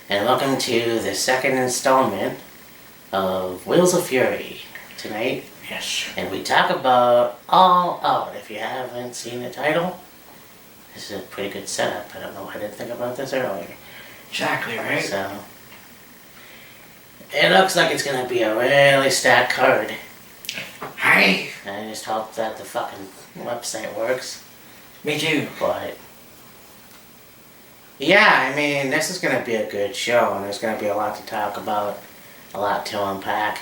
and welcome to the second installment of Wheels of Fury tonight. Yes. And we talk about All Out. If you haven't seen the title, this is a pretty good setup. I don't know why I didn't think about this earlier. Exactly right. So, it looks like it's going to be a really stacked card. Hi. I just hope that the fucking website works. Me too. But yeah, I mean, this is going to be a good show, and there's going to be a lot to talk about, a lot to unpack.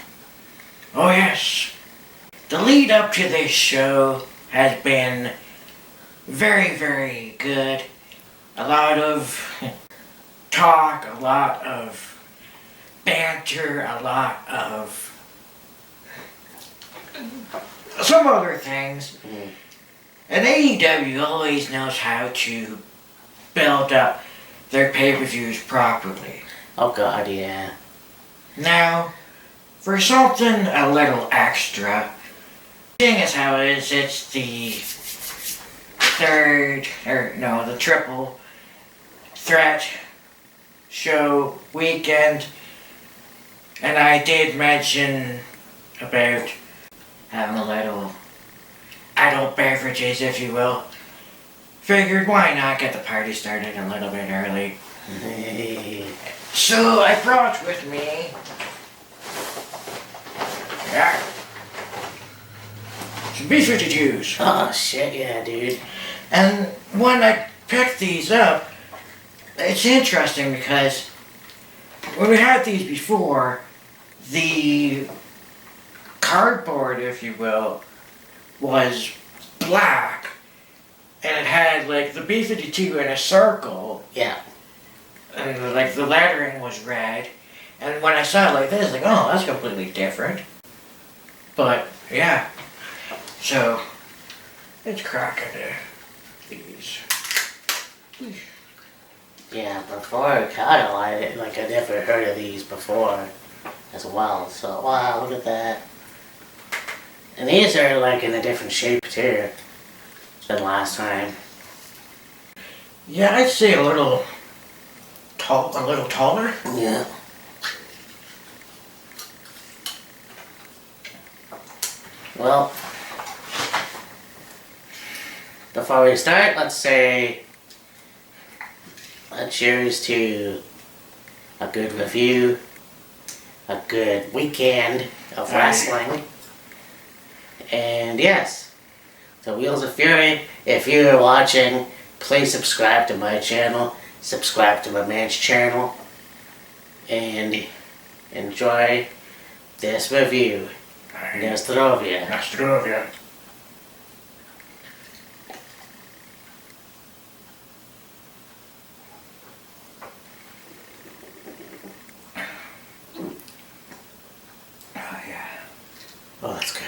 Oh yes. The lead up to this show has been very, very good. A lot of talk, a lot of banter, a lot of some other things. And AEW always knows how to build up their pay-per-views properly. Oh god, yeah. Now, for something a little extra, seeing as how it is, it's the the triple threat show weekend, and I did mention about having a little adult beverages, if you will. Figured why not get the party started a little bit early. So I brought with me some B-52s. Oh shit, yeah, dude. And when I picked these up, it's interesting because when we had these before, the cardboard, if you will, was black, and it had like the B-52 in a circle. Yeah. And like the lettering was red. And when I saw it like this, like, oh, that's completely different. But yeah, so it's cracking these. Yeah, before Kyle, I never heard of these before as well. So, wow, look at that. And these are like in a different shape too than last time. Yeah, I'd say a little taller. Yeah. Well, before we start, let's say a cheers to a good review, a good weekend of wrestling. And yes, so Wheels of Fury, if you're watching, please subscribe to my channel, subscribe to my man's channel, and enjoy this review. Na zdrowie. Na zdrowie. Oh yeah. Oh, that's good.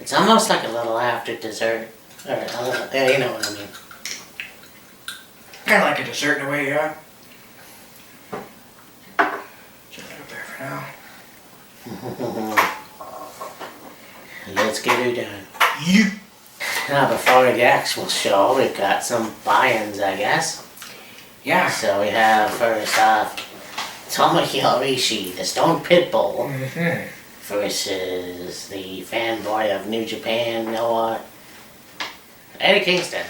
It's almost like a little after dessert. Or a little, yeah, you know what I mean. Kind of like a dessert in a way, yeah. Just a little bit for now. Let's get it done. You. Now, before the actual show, we've got some buy-ins, I guess. Yeah. So we have, first off, Tomohiro Ishii, the Stone Pitbull, versus the fanboy of New Japan, Noah, Eddie Kingston.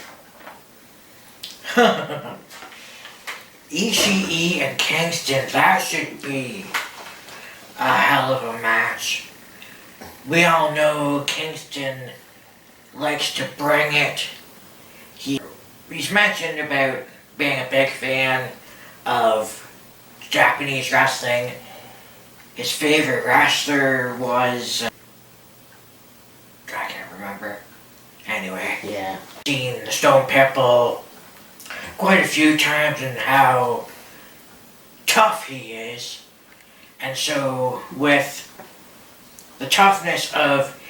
Ishii and Kingston, that should be a hell of a match. We all know Kingston likes to bring it. He's mentioned about being a big fan of Japanese wrestling. His favorite wrestler was I can't remember. Anyway. Yeah. Seen the Stone Pitbull quite a few times and how tough he is. And so with the toughness of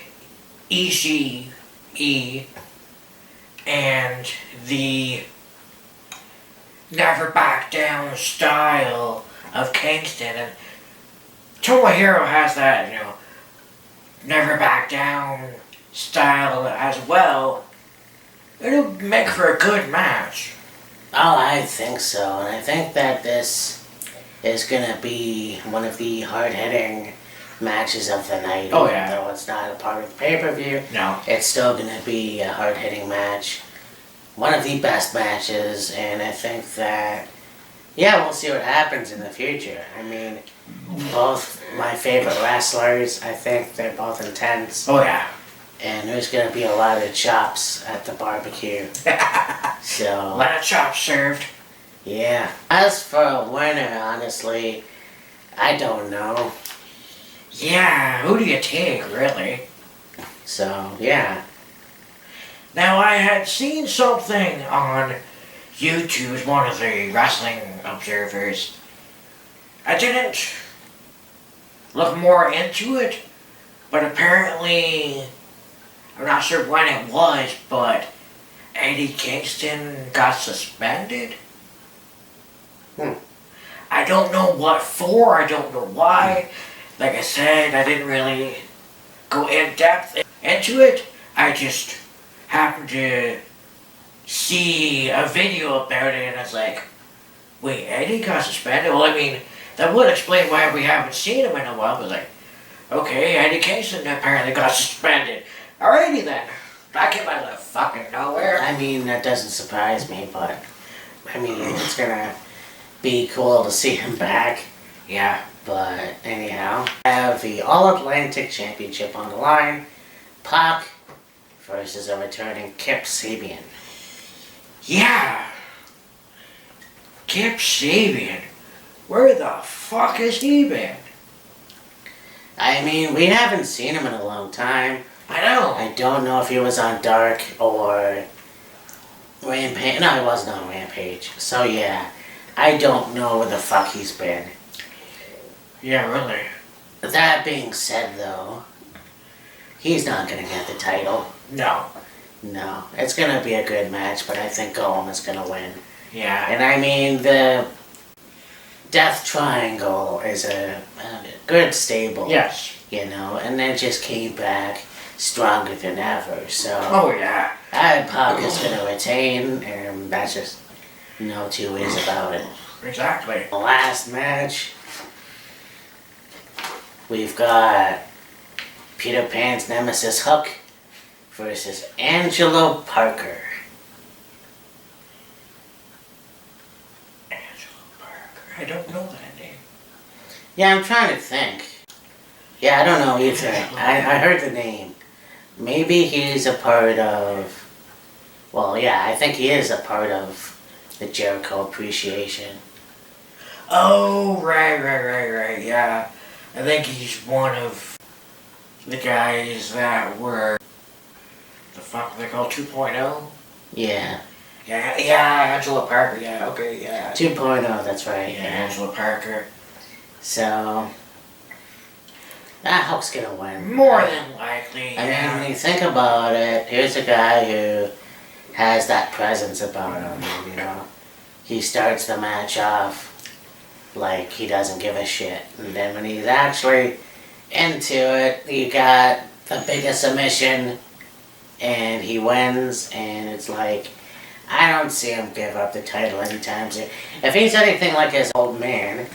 Ishii and the never back down style of Kingston, and Tomohiro has that, never back down style as well. It'll make for a good match. Oh, I think so. And I think that this is going to be one of the hard-hitting matches of the night. Oh, even yeah. though it's not a part of the pay-per-view, No. it's still going to be a hard-hitting match. One of the best matches, and I think that, yeah, we'll see what happens in the future. I mean, both my favorite wrestlers, I think they're both intense. Oh, yeah. And there's going to be a lot of chops at the barbecue. A So, lot of chops served. yeah. As for a winner, honestly, I don't know. Yeah, who do you take, really? So, yeah. Now, I had seen something on YouTube, one of the wrestling observers. I didn't look more into it, but apparently, I'm not sure when it was, but Eddie Kingston got suspended. I don't know what for, I don't know why. Like I said, I didn't really go in depth into it. I just happened to see a video about it and I was like, wait, Eddie got suspended? Well, I mean, that would explain why we haven't seen him in a while, but like, okay, Eddie Kingston apparently got suspended. Alrighty then. That came out of fucking nowhere. I mean, that doesn't surprise me, but, I mean, it's going to be cool to see him back. Yeah. But, anyhow, I have the All-Atlantic Championship on the line. Pac versus a returning Kip Sabian. Yeah. Kip Sabian. Where the fuck has he been? I mean, we haven't seen him in a long time. I know. I don't know if he was on Dark or Rampage. No, he wasn't on Rampage. So, yeah, I don't know where the fuck he's been. Yeah, really. That being said, though, he's not going to get the title. No. No. It's going to be a good match, but I think Golem is going to win. Yeah. And I mean, the Death Triangle is a good stable. Yes. You know, and they just came back stronger than ever. So, Oh, yeah. Pac is going to retain, and that's just no two ways about it. Exactly. The last match, we've got Peter Pan's nemesis Hook versus Angelo Parker. Angelo Parker. I don't know that name. Yeah, I'm trying to think. Yeah, I don't know either. I heard the name. Maybe he's a part of... Well, yeah, I think he is a part of the Jericho Appreciation. Oh, right, yeah. I think he's one of the guys that were, the fuck they call 2.0? Yeah. Yeah, Angela Parker, yeah, okay, yeah. 2.0, that's right. Yeah, Angela Parker. So, Hook's gonna win. More than likely, I yeah. mean, when you think about it, here's a guy who has that presence about him, you know. He starts the match off like he doesn't give a shit. And then when he's actually into it, you got the biggest submission and he wins, and it's like, I don't see him give up the title anytime soon. If he's anything like his old man,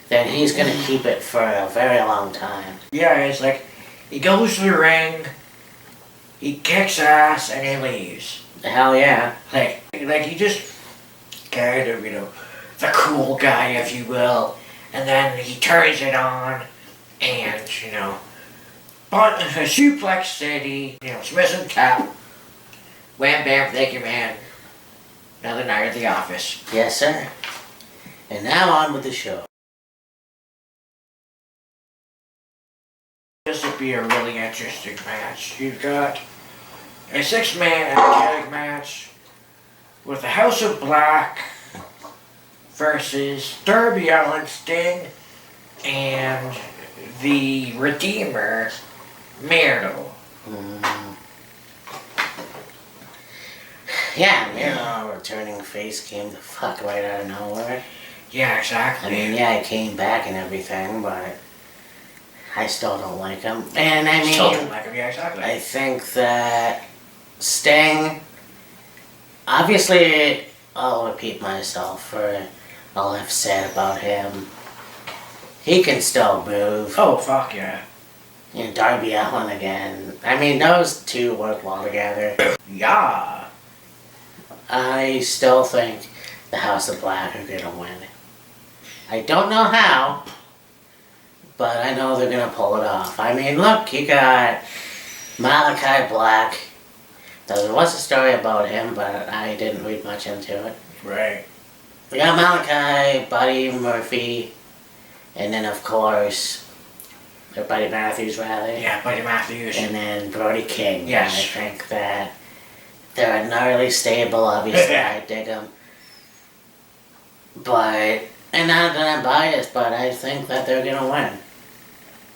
then he's gonna keep it for a very long time. Yeah, it's like, he goes to the ring, he kicks ass, and he leaves. Hell yeah. Like he just kind of, you know, the cool guy, if you will, and then he turns it on, and, you know, suplex city, you know, Smith and tap, wham bam, thank you man, another night at the office. Yes, sir. And now on with the show. This would be a really interesting match. You've got a 6-man tag match with the House of Black versus Darby Allin, Sting, and the Redeemer, Miro. Yeah, Miro, returning face, came the fuck right out of nowhere. Yeah, exactly. I mean, yeah, he came back and everything, but I still don't like him. And I mean, Still don't like him, yeah, exactly. I think that Sting, obviously, I'll repeat myself for all I've said about him. He can still move. Oh, fuck yeah. And Darby Allin again. I mean, those two work well together. Yeah. I still think the House of Black are gonna win. I don't know how, but I know they're gonna pull it off. I mean, look, you got Malachi Black. There was a story about him, but I didn't read much into it. Right. We got Malachi, Buddy Murphy, and then of course, or Buddy Matthews rather. Yeah, Buddy Matthews. And then Brody King. Yes. And I think that they're gnarly stable, obviously. I dig them. But, and not that I'm biased, but I think that they're gonna win.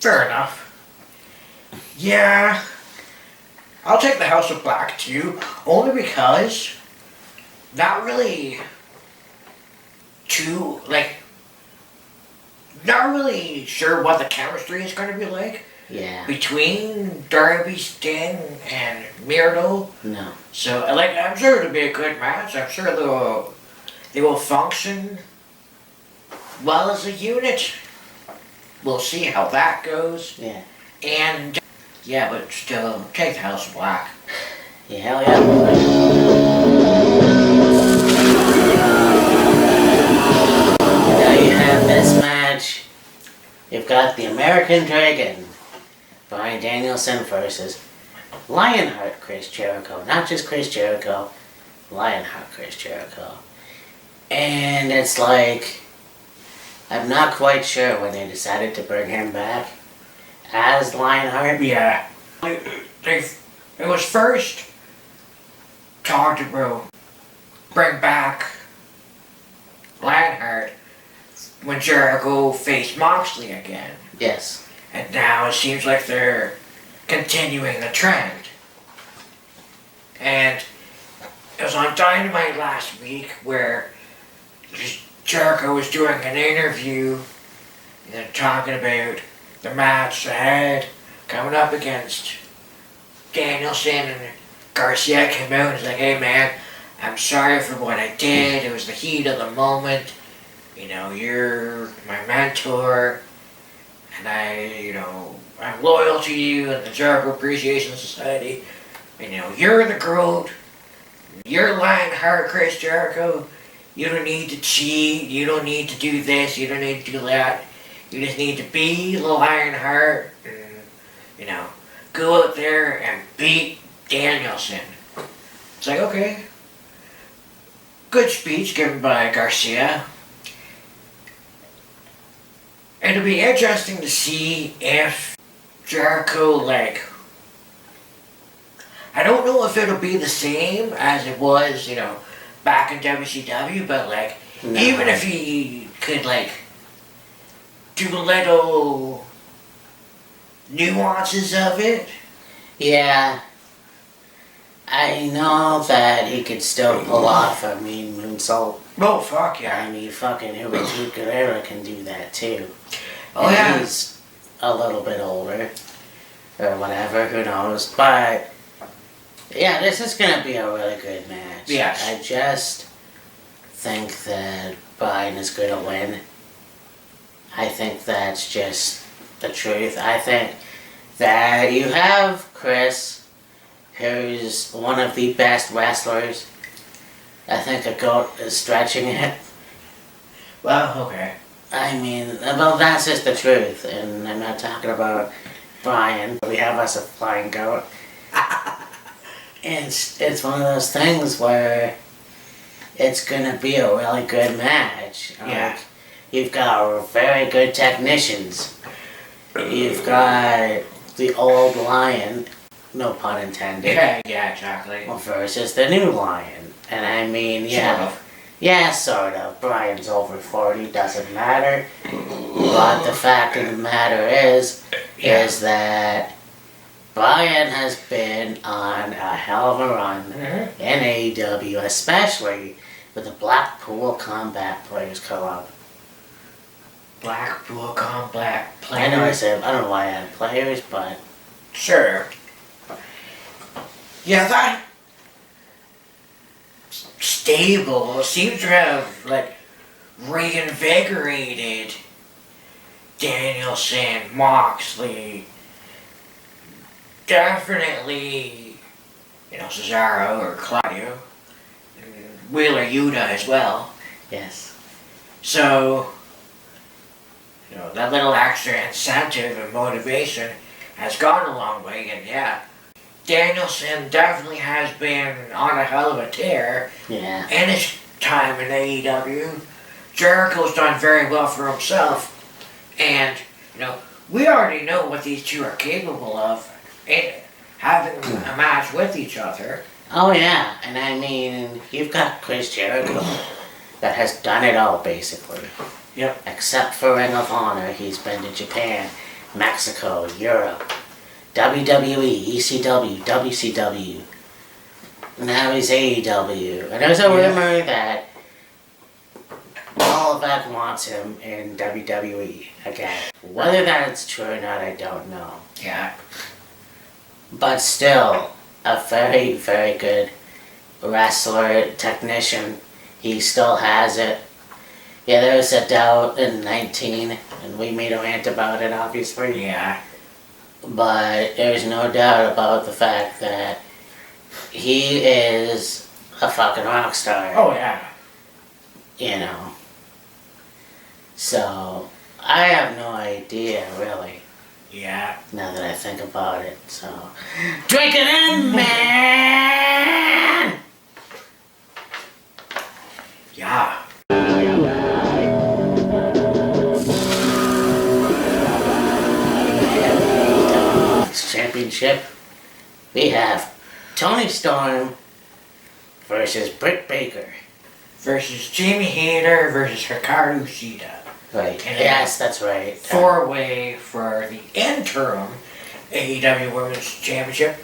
Fair enough. Yeah. I'll take the House of Black too, only because not really not really sure what the chemistry is going to be like Yeah. between Darby, Sting, and Myrtle. No. So, like, I'm sure it'll be a good match. I'm sure they will function well as a unit. We'll see how that goes. Yeah. And, yeah, but still, take the House of Black. Yeah, hell yeah. Now you have this match. You've got the American Dragon, Bryan Danielson versus Lionheart Chris Jericho. Not just Chris Jericho, Lionheart Chris Jericho. And it's like, I'm not quite sure when they decided to bring him back as Lionheart. Yeah. It was first talked about bring back Lionheart when Jericho faced Moxley again. Yes. And now it seems like they're continuing the trend. And it was on Dynamite last week where Jericho was doing an interview and talking about the match ahead coming up against Danielson, and Garcia came out and was like, hey man, I'm sorry for what I did. It was the heat of the moment. You know, you're my mentor, and I'm loyal to you and the Jericho Appreciation Society. You know, you're the GOAT. You're Lionheart Chris Jericho. You don't need to cheat. You don't need to do this. You don't need to do that. You just need to be the Lionheart and, go out there and beat Danielson. It's like, okay. Good speech given by Garcia. It'll be interesting to see if Jericho, I don't know if it'll be the same as it was, back in WCW, but No. even if he could do little nuances of it. Yeah. I know that he could still pull off a mean moonsault. Oh fuck yeah. I mean, fucking Juventud Guerrero can do that too. Oh And yeah. He's a little bit older. Or whatever, who knows. But, yeah, this is gonna be a really good match. Yes. I just think that Bryan is gonna win. I think that's just the truth. I think that you have Chris, who's one of the best wrestlers. I think a GOAT is stretching it. Well, okay. I mean, well, that's just the truth, and I'm not talking about Bryan. We have us a flying GOAT. It's one of those things where it's gonna be a really good match. Yeah. You've got very good technicians. You've got the old Lion, no pun intended, Yeah, exactly. versus the new Lion. And I mean, yeah. Sort of. Yeah, sort of. Bryan's over 40, doesn't matter. But the fact of the matter is that Bryan has been on a hell of a run in AEW, especially with the Blackpool Combat Players Co-op. Blackpool Combat I know Players. I don't know why I had players, but Sure. Yeah, that stable. Seems to have like reinvigorated Danielson, Moxley, definitely, Cesaro or Claudio, and Wheeler Yuta as well. Yes. So, that little extra incentive and motivation has gone a long way, and yeah, Danielson definitely has been on a hell of a tear Yeah. in his time in AEW. Jericho's done very well for himself, and, we already know what these two are capable of in having a match with each other. Oh yeah, and I mean, you've got Chris Jericho that has done it all basically. Yep. Except for Ring of Honor, he's been to Japan, Mexico, Europe, WWE, ECW, WCW. Now he's AEW. And there's a rumor that Oliver wants him in WWE again. Whether that's true or not, I don't know. Yeah. But still, a very, very good wrestler, technician. He still has it. Yeah, there was a doubt in 19, and we made a rant about it, obviously. Yeah. But there's no doubt about the fact that he is a fucking rock star. Oh, yeah. So, I have no idea, really, Yeah. now that I think about it. So, drink it in, man! Yeah. Championship, we have Tony Storm versus Britt Baker. Versus Jamie Hayter versus Hikaru Shida. Right. And Yes, that's right. Four-way for the interim AEW Women's Championship.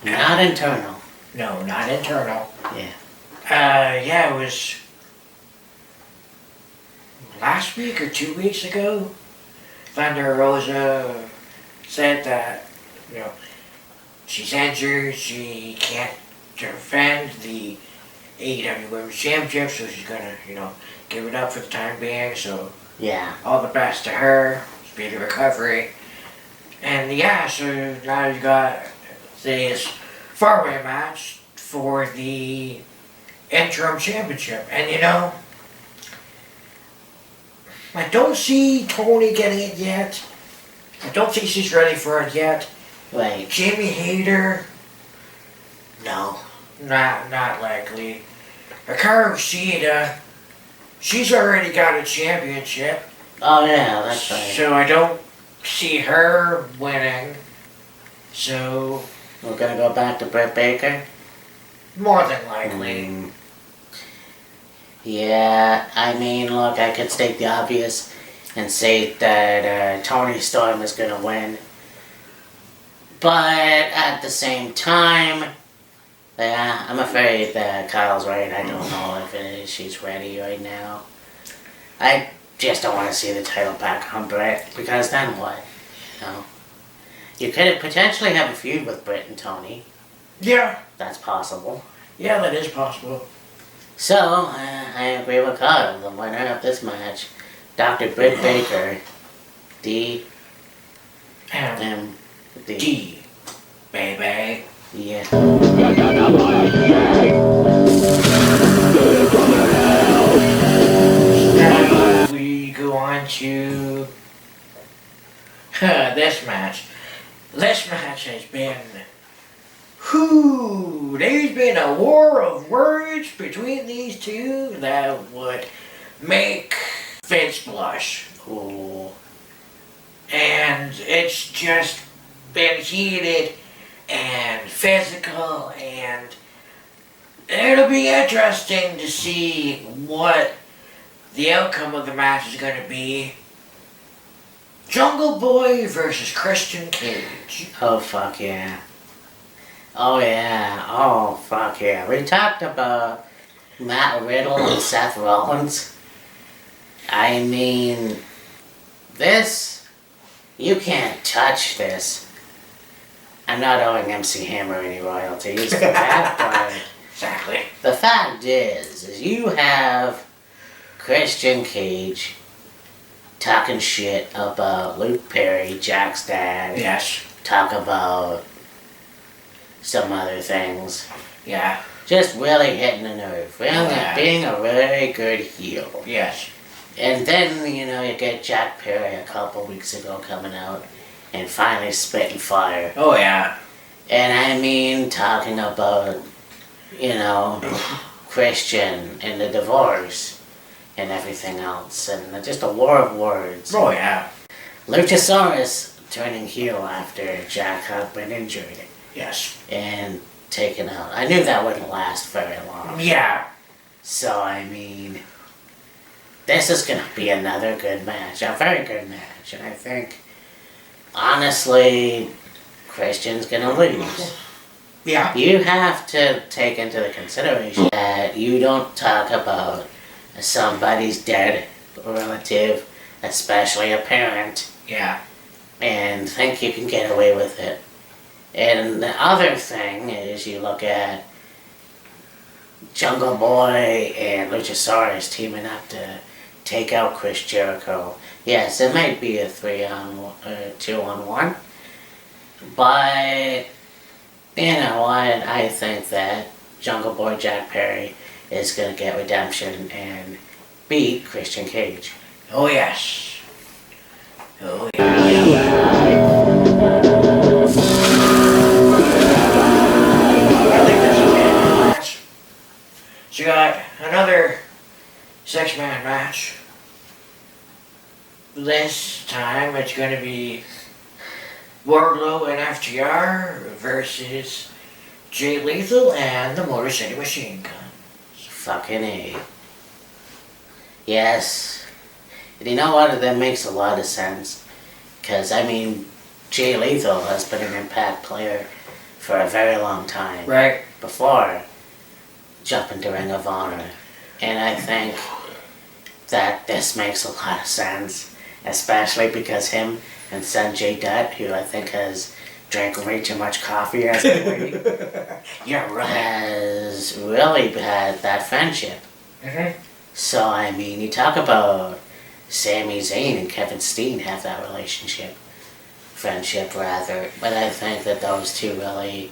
Not internal. No, not internal. Yeah. Yeah, it was last week or 2 weeks ago. Thunder Rosa said that, she's injured, she can't defend the AEW Women's Championship, so she's gonna, give it up for the time being, so Yeah. all the best to her, speedy recovery. And yeah, so now you got this four-way match for the interim championship. And I don't see Tony getting it yet. I don't think she's ready for it yet. Right. Jamie Hayter, No. not likely. Hikaru Shida, she's already got a championship. Oh yeah, that's right. So I don't see her winning. So We're gonna go back to Britt Baker. more than likely. Yeah, I mean, look, I could state the obvious and say that Tony Storm is gonna win. But at the same time, yeah, I'm afraid that Kyle's right. I don't know if she's ready right now. I just don't want to see the title back on Britt, because then what? You could potentially have a feud with Britt and Tony. Yeah, That's possible. yeah, that is possible. So, I agree with Kyle. The winner of this match, Dr. Britt Baker, D. And D. D, baby. Yeah. Now we go on to this match. This match has been, there's been a war of words between these two that would make Vince blush. Ooh. And it's just been heated and physical, and it'll be interesting to see what the outcome of the match is going to be. Jungle Boy versus Christian Cage. Oh, fuck yeah. Oh, yeah. Oh, fuck yeah. We talked about Matt Riddle and Seth Rollins. I mean, this, you can't touch this. I'm not owing MC Hammer any royalties for that, but Exactly. The fact is you have Christian Cage talking shit about Luke Perry, Jack's dad. Yes. Talk about some other things. Yeah. Just really hitting the nerve. Really being a very good heel. Yes. And then, you get Jack Perry a couple weeks ago coming out and finally spitting fire. Oh, yeah. And I mean, talking about, Christian and the divorce and everything else. And just a war of words. Oh, yeah. Luchasaurus turning heel after Jack had been injured. Yes. And taken out. I knew that wouldn't last very long. Yeah. So, I mean, this is going to be another good match. A very good match. And I think, honestly, Christian's going to lose. Yeah. You have to take into the consideration that you don't talk about somebody's dead relative, especially a parent, Yeah. and think you can get away with it. And the other thing is you look at Jungle Boy and Luchasaurus teaming up to take out Chris Jericho. Yes, it might be a 2-on-1, but you know what? I think that Jungle Boy Jack Perry is going to get redemption and beat Christian Cage. Oh, yes. Oh, yes. I think that's a good match. So you got another 6-man match. This time it's going to be Wardlow and FTR versus Jay Lethal and the Motor City Machine Gun. Fucking A. Yes. And you know what? That makes a lot of sense. Because, I mean, Jay Lethal has been an Impact player for a very long time. Right. Before jumping to Ring of Honor. And I think that this makes a lot of sense. Especially because him and Sanjay Dutt, who I think has drank way too much coffee as a lady, Yeah, right. has really had that friendship. Mm-hmm. So, I mean, you talk about Sami Zayn and Kevin Steen have that friendship rather, but I think that those two really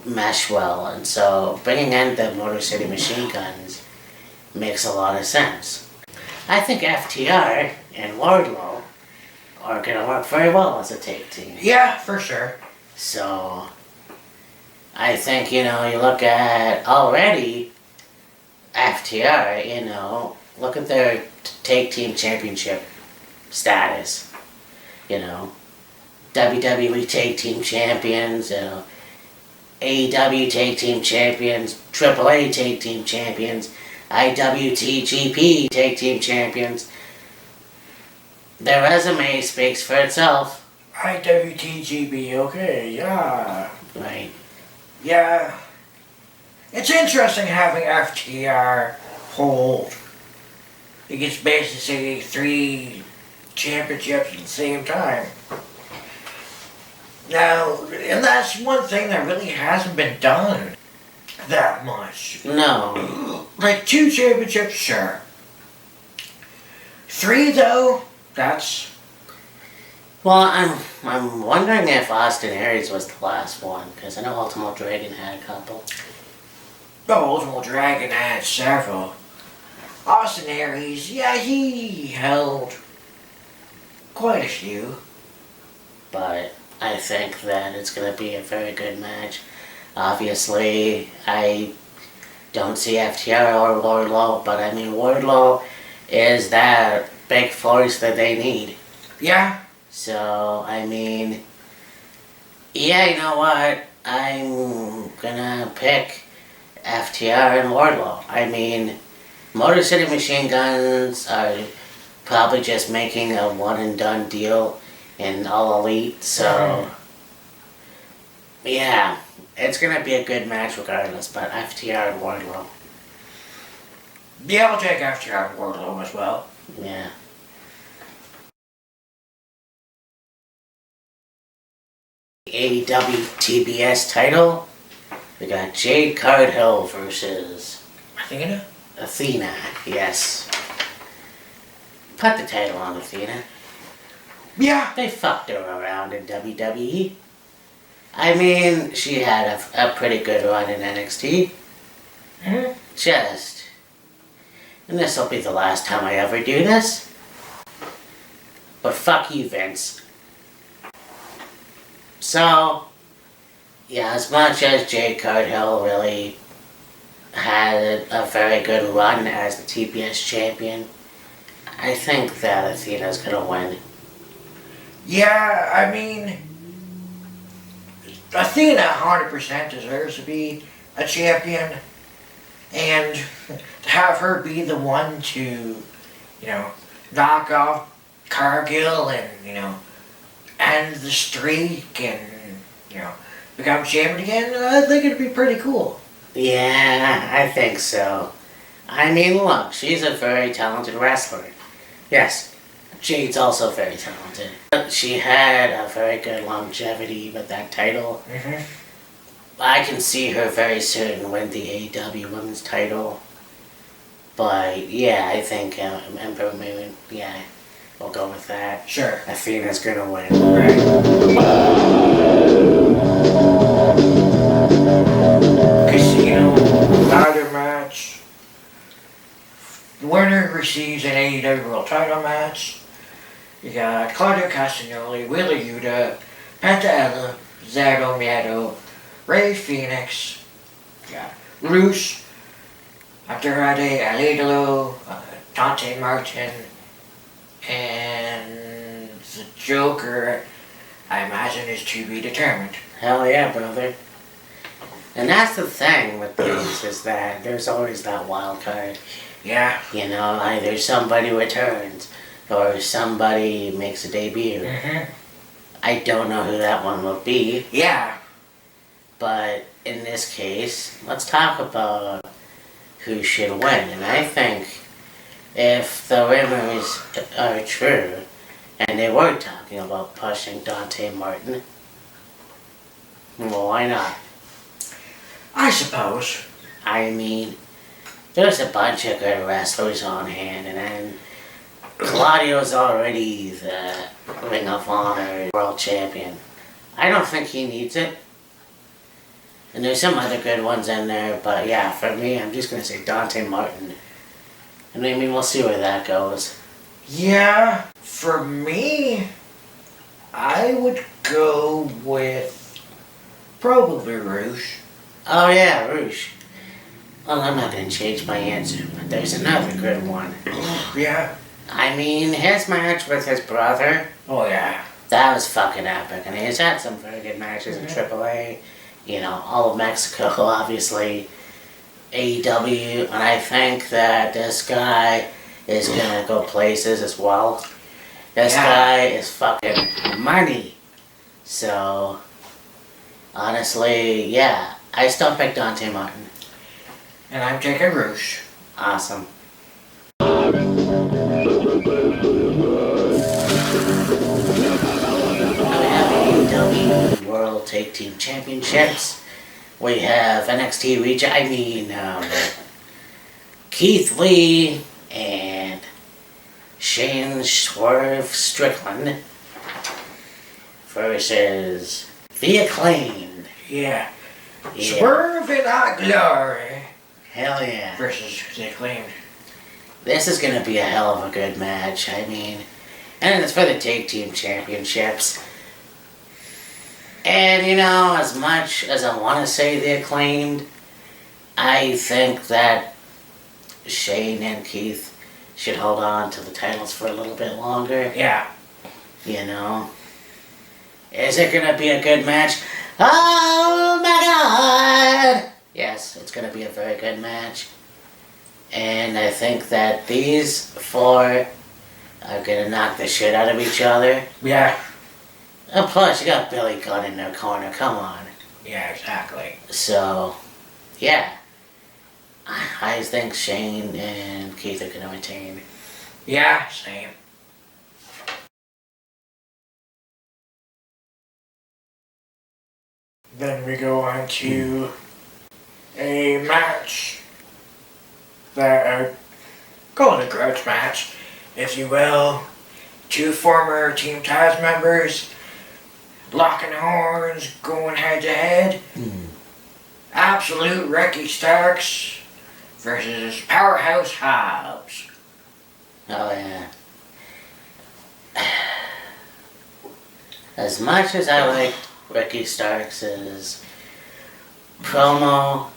mesh well, and so bringing in the Motor City Machine Guns makes a lot of sense. I think FTR and Wardlow are going to work very well as a tag team. Yeah, for sure. So, I think, you look at already FTR, look at their tag team championship status. WWE tag team champions, AEW tag team champions, AAA tag team champions, IWTGP tag team champions. Their resume speaks for itself. IWTGB, okay, yeah. Right. Yeah. It's interesting having FTR hold. It gets basically 3 championships at the same time. Now, and that's one thing that really hasn't been done that much. No. Like 2 championships, sure. 3 though, that's... Well, I'm wondering if Austin Aries was the last one, because I know Ultimate Dragon had a couple. Oh, Ultimate Dragon had several. Austin Aries, yeah, he held quite a few. But I think that it's going to be a very good match. Obviously, I don't see FTR or Wardlow, but I mean, Wardlow is that big force that they need. Yeah. So, I mean, yeah, you know what? I'm gonna pick FTR and Wardlow. I mean, Motor City Machine Guns are probably just making a one and done deal in All Elite, so yeah, it's gonna be a good match regardless, but FTR and Wardlow. Yeah, I'll take FTR and Wardlow as well. Yeah. AEW TBS title We got Jade Cargill versus Athena? Athena, yes. Put the title on Athena. Yeah. They fucked her around in WWE. I mean, she had a pretty good run in NXT. Mm-hmm. Just. And this will be the last time I ever do this. But fuck you, Vince. So, yeah, as much as Jade Cargill really had a very good run as the TBS champion, I think that Athena's gonna win. Yeah, I mean, Athena 100% deserves to be a champion, and to have her be the one to, knock off Cargill and, end the streak and, become champion again, I think it'd be pretty cool. Yeah, I think so. I mean, look, she's a very talented wrestler. Yes, Jade's also very talented. She had a very good longevity with that title. Mm-hmm. I can see her very soon win the AEW Women's title. But yeah, I think Emperor Moon, yeah, we'll go with that. Sure. Athena's gonna win. Casino ladder match. The winner receives an AEW World Title match. You got Claudio Castagnoli, Wheeler Yuta, Penta Ella, Zero Miedo, Rey Fenix, you got Rush, Andrade Alidolo, Dante Martin, and the Joker, I imagine, is to be determined. Hell yeah, brother. And that's the thing with these, is that there's always that wild card. Yeah. Either somebody returns or somebody makes a debut. Mm-hmm. I don't know who that one will be. Yeah. But in this case, let's talk about who should win. And I think if the rumors are true, and they were talking about pushing Dante Martin, well, why not? I suppose. I mean, there's a bunch of good wrestlers on hand, and then Claudio's already the Ring of Honor World Champion. I don't think he needs it. And there's some other good ones in there, but yeah, for me, I'm just gonna say Dante Martin. And I mean, we'll see where that goes. Yeah, for me, I would go with probably Rush. Oh yeah, Roosh. Well, I'm not gonna change my answer, but there's another good one. Yeah. I mean, his match with his brother, Oh yeah. that was fucking epic. And he's had some very good matches in AAA. All of Mexico, obviously. AEW, and I think that this guy is gonna go places as well. This guy is fucking money. So, honestly, yeah, I still pick Dante Martin. And I'm taking Rush. Awesome. Now we have AEW World Tag Team Championships. We have NXT Keith Lee and Shane Swerve Strickland versus The Acclaimed. Yeah. Swerve in our glory. Hell yeah. Versus The Acclaimed. This is going to be a hell of a good match. I mean, and it's for the Tag Team Championships. And, as much as I want to say The Acclaimed, I think that Shane and Keith should hold on to the titles for a little bit longer. Yeah. Is it going to be a good match? Oh my god! Yes, it's going to be a very good match. And I think that these four are going to knock the shit out of each other. Yeah. And plus, you got Billy Gunn in their corner, come on. Yeah, exactly. So, yeah. I think Shane and Keith are going to retain. Yeah, same. Then we go on to a match that call it a grudge match, if you will. Two former Team Taz members locking horns, going head to head. Absolute Ricky Starks versus Powerhouse Hobbs. Oh yeah. As much as I like Ricky Starks' promo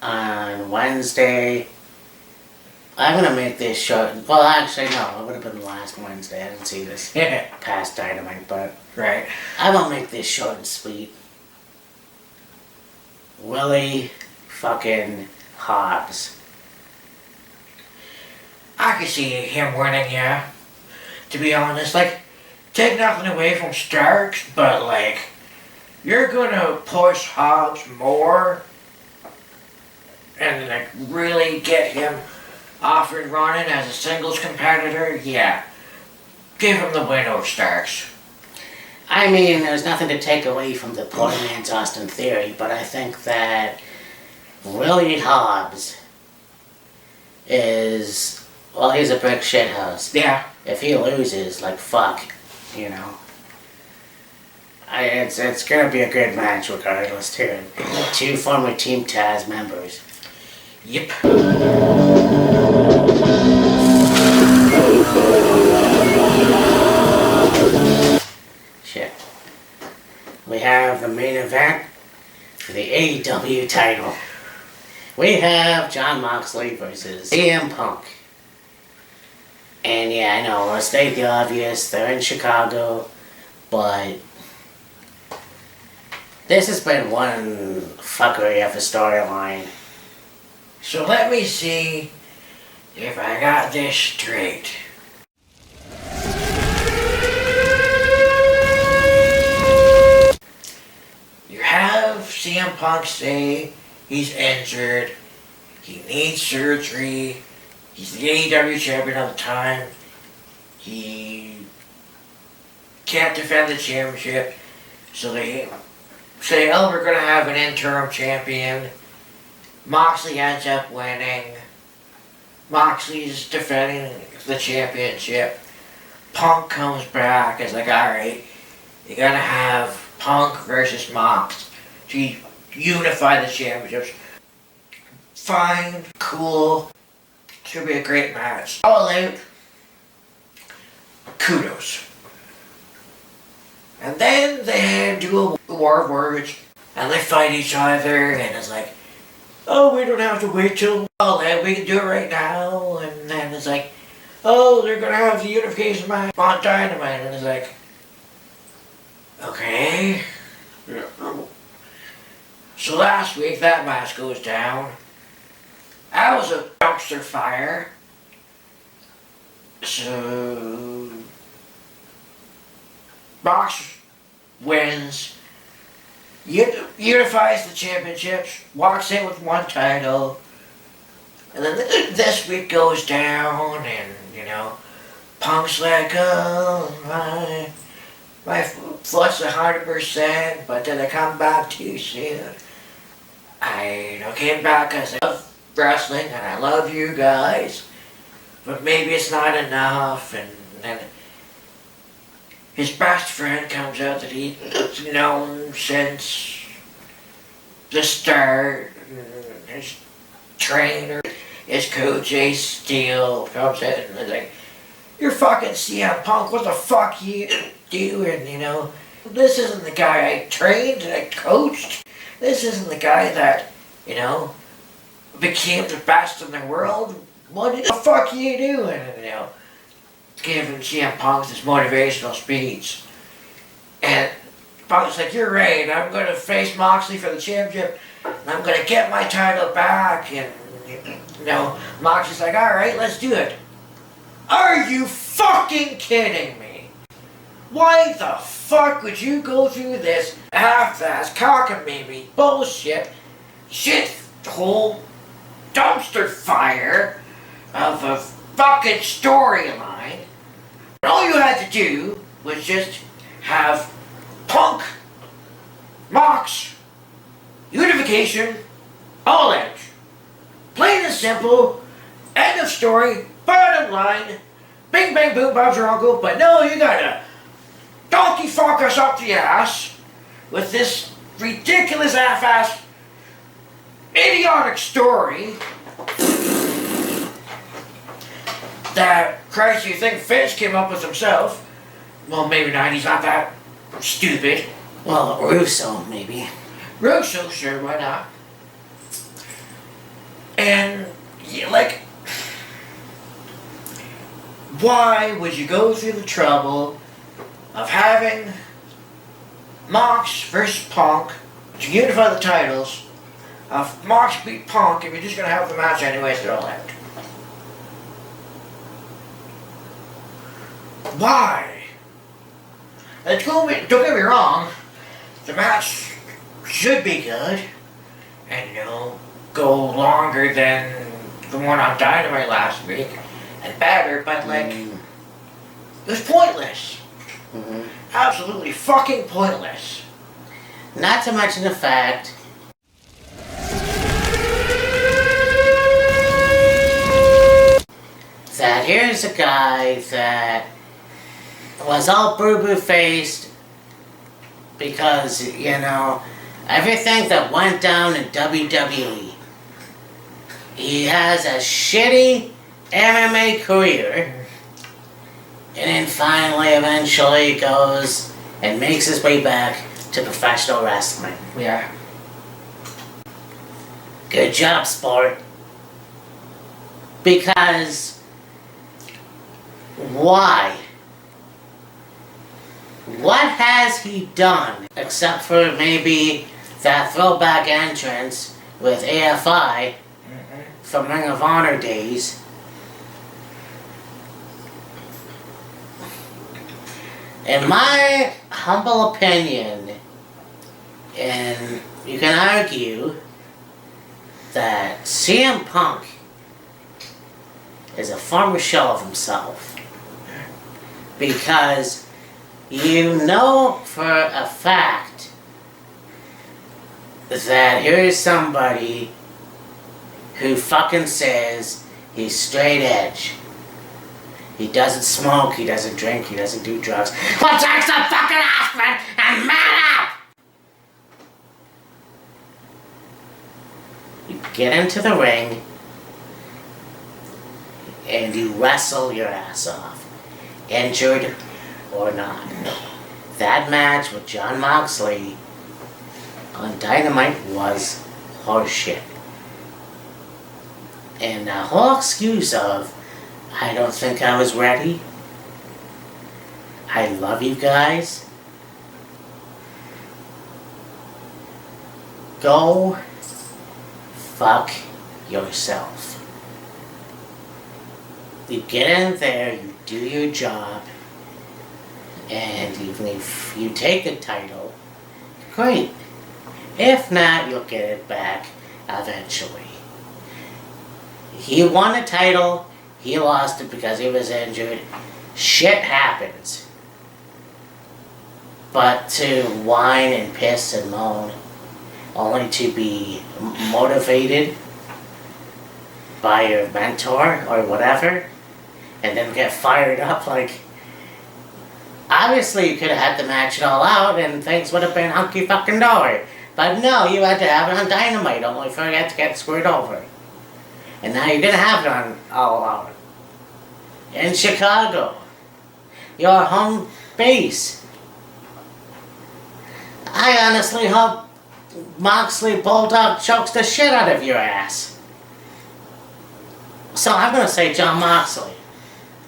on Wednesday, I'm gonna make this short. Well, actually, no, it would have been last Wednesday. I didn't see this past Dynamite, but Right. I'm gonna make this short and sweet. Willie fucking Hobbs. I could see him winning, yeah. To be honest, like, take nothing away from Starks, but like, you're gonna push Hobbs more and like really get him off and running as a singles competitor, yeah. Give him the win over Starks. I mean, there's nothing to take away from the poor man's Austin Theory, but I think that Willie Hobbs is, well, he's a brick shithouse. Yeah. If he loses, like, fuck, you know. It's gonna be a good match regardless, too. Two former Team Taz members. Yep. Shit. We have the main event for the AEW title. We have Jon Moxley versus CM Punk. And yeah, I know, I'll state the obvious, they're in Chicago, but this has been one fuckery of a storyline. So let me see if I got this straight. You have CM Punk say he's injured, he needs surgery, he's the AEW champion at the time, he can't defend the championship, so they say, oh, we're gonna have an interim champion. Moxley ends up winning. Moxley's defending the championship. Punk comes back as like, alright, you're gonna have Punk versus Mox to unify the championships. Fine, cool, should be a great match. All out, kudos. And then they do a war of words, and they fight each other, and it's like, oh, we don't have to wait till all out, we can do it right now. And then it's like, oh, they're gonna have the unification match on Dynamite, and it's like, okay. So last week that match goes down. That was a dumpster fire. So Box wins, unifies the championships, walks in with one title, and then this week goes down, and you know, Punk's like, oh, my foot's 100%, but then I come back too soon. I came back because I love wrestling and I love you guys, but maybe it's not enough. And then his best friend comes out that he's known since the start. His trainer, his coach, Ace Steel, comes out and is like, you're fucking CM Punk, what the fuck you doing, you know? This isn't the guy I trained and I coached. This isn't the guy that, you know, became the best in the world. What the fuck are you doing? And, you know, giving CM Punk this motivational speech. And Punk's like, you're right, I'm going to face Moxley for the championship. And I'm going to get my title back. And, you know, Moxley's like, alright, let's do it. Are you fucking kidding me? Why the fuck would you go through this half-ass cockamamie bullshit shithole dumpster fire of a fucking storyline? All you had to do was just have Punk, Mox, unification, All Edge. Plain and simple. End of story. Bottom line. Bing bang boom, Bob's your uncle. But no, you gotta donkey fuck us up the ass with this ridiculous half-ass idiotic story that, Christ, you think Finch came up with himself. Well, maybe not, he's not that stupid. Well, Russo, maybe. Russo, sure, why not? And, yeah, like, why would you go through the trouble of having Mox versus Punk to unify the titles, of Mox beat Punk if you're just gonna have the match anyways, they're all out? Why? Don't get me wrong, the match should be good, and go longer than the one on Dynamite last week, and better, but like, it was pointless. Mm-hmm. Absolutely fucking pointless. Not to mention the fact that here's a guy that was all boo-boo faced because, everything that went down in WWE. He has a shitty MMA career, and then finally, eventually, goes and makes his way back to professional wrestling. Yeah. Good job, sport. Because why? What has he done except for maybe that throwback entrance with AFI from Ring of Honor days? In my humble opinion, and you can argue that CM Punk is a former shell of himself, because you know for a fact that here's somebody who fucking says he's straight edge. He doesn't smoke, he doesn't drink, he doesn't do drugs. Well, take some fucking aspirin and man up! You get into the ring and you wrestle your ass off, injured or not. That match with Jon Moxley on Dynamite was horseshit. And the whole excuse of, I don't think I was ready. I love you guys. Go fuck yourself. You get in there, you do your job, and even if you take the title, great. If not, you'll get it back eventually. He won the title, he lost it because he was injured. Shit happens. But to whine and piss and moan, only to be motivated by your mentor or whatever, and then get fired up like... Obviously you could have had the match all out and things would have been hunky fucking dory. But no, you had to have it on Dynamite only for it to get screwed over. And now you're gonna have it on all out. In Chicago. Your home base. I honestly hope Moxley Bulldog chokes the shit out of your ass. So I'm gonna say Jon Moxley.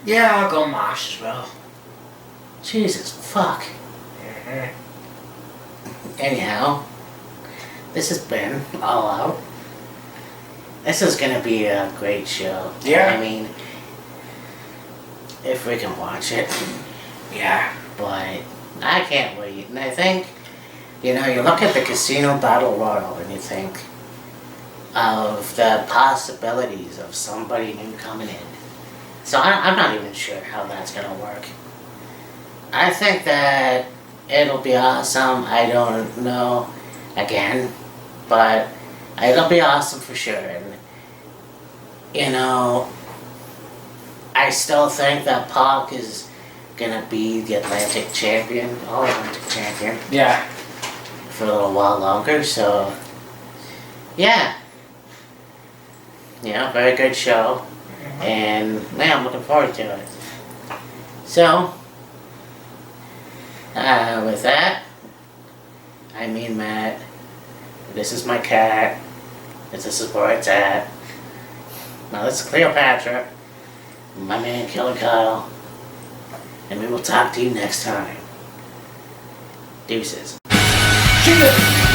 Yeah, I'll go Mox as well. Jesus fuck. Anyhow, this has been All Out. This is gonna be a great show. Yeah. I mean, if we can watch it. Yeah. But I can't wait. And I think, you look at the Casino Battle Royal and you think of the possibilities of somebody new coming in. So I'm not even sure how that's gonna work. I think that it'll be awesome. I don't know, again, but It'll be awesome for sure. And, you know, I still think that Pac is gonna be the Atlantic champion, All Atlantic champion, Yeah. for a little while longer. So, yeah. Yeah, very good show. And, man, I'm looking forward to it. So, with that, I mean Matt, this is my cat, this is where it's at. Now this is Cleopatra, my man Killer Kyle, and we will talk to you next time. Deuces. Shoot it!